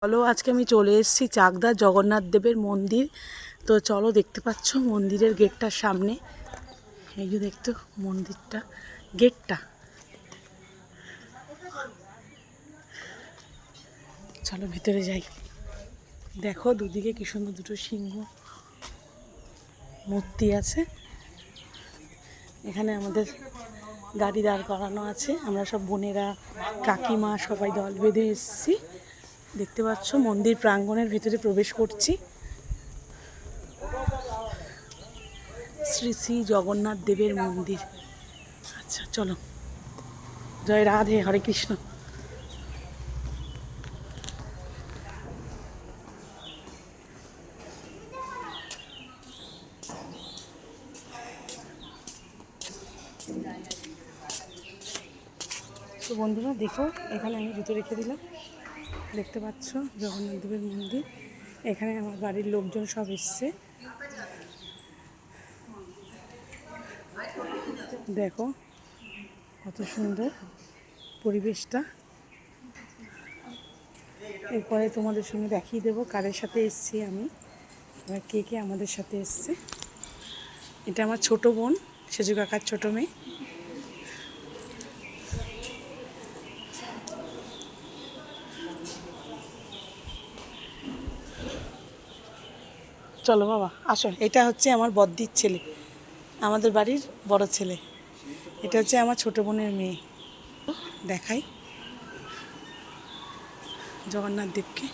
চলো আজকে আমি চলে এসেছি চাকদা জগন্নাথ দেবের মন্দির। তো চলো, দেখতে পাচ্ছ মন্দিরের গেটটার সামনে, এই যে দেখতো মন্দিরটা, গেটটা। চলো ভিতরে যাই। দেখো দুদিকে কি সুন্দর দুটো সিংহ মূর্তি আছে। এখানে আমাদের গাড়ি দাঁড় করানো আছে, আমরা সব বোনেরা কাকিমা সবাই দল বেঁধে এসেছি। দেখতে পাচ্ছ মন্দির প্রাঙ্গণের ভিতরে প্রবেশ করছি। শ্রী শ্রী জগন্নাথ দেবের মন্দির। আচ্ছা চলো, জয় রাধে, হরে কৃষ্ণ। তো বন্ধুরা দেখো, এখানে আমি জুতো রেখে দিলাম। দেখতে পাচ্ছ জগন্নাথ দেবের মন্দির। এখানে আমার বাড়ির লোকজন সব এসছে। দেখো কত সুন্দর পরিবেশটা। এরপরে তোমাদের সঙ্গে দেখিয়ে দেবো কারের সাথে এসছি আমি, এবার কে কে আমাদের সাথে এসছে। এটা আমার ছোট বোন, সেজু কাকার ছোট মেয়ে। চলো বাবা আসো, এটা হচ্ছে আমার বদ্দির ছেলে, আমাদের বাড়ির বড় ছেলে। এটা হচ্ছে আমার ছোট বোনের মেয়ে। দেখাই জগন্নাথ দেবকে।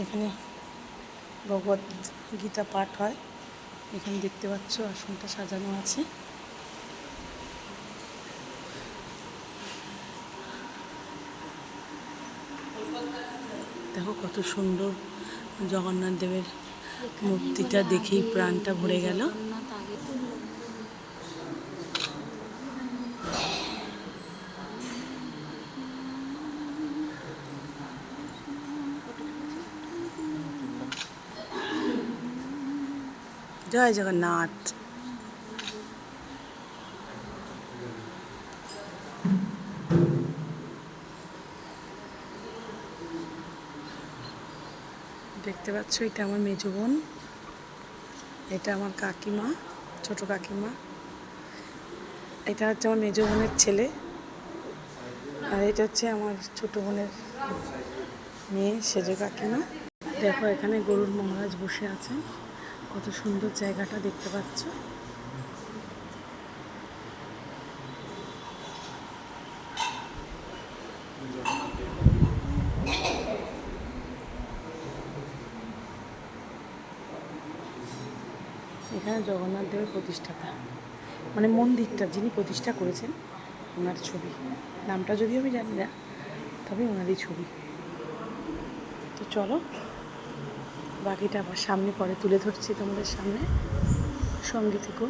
এখানে ভগবত গীতা পাঠ হয়। এখানে দেখতে পাচ্ছ আসনটা সাজানো আছে। দেখো কত সুন্দর জগন্নাথ দেবের মূর্তিটা, দেখেই প্রাণটা ভরে গেল। জয় জগন্নাথ। দেখতে পাচ্ছ এটা আমার মেজো বোন, এটা আমার কাকিমা, ছোট কাকিমা। এটা হচ্ছে আমার মেজো বোনের ছেলে, আর এটা হচ্ছে আমার ছোট বোনের মেয়ে, সেজো কাকিমা। দেখো এখানে গরুর মহারাজ বসে আছেন, কত সুন্দর জায়গাটা দেখতে পাচ্ছ। এখানে জগন্নাথ দেবের প্রতিষ্ঠাতা, মানে মন্দিরটা যিনি প্রতিষ্ঠা করেছেন ওনার ছবি। নামটা যদিও আমি জানি না, তবে ওনারই ছবি। তো চলো বাকিটা আবার সামনে পরে তুলে ধরছি তোমাদের সামনে, সঙ্গে থেকো।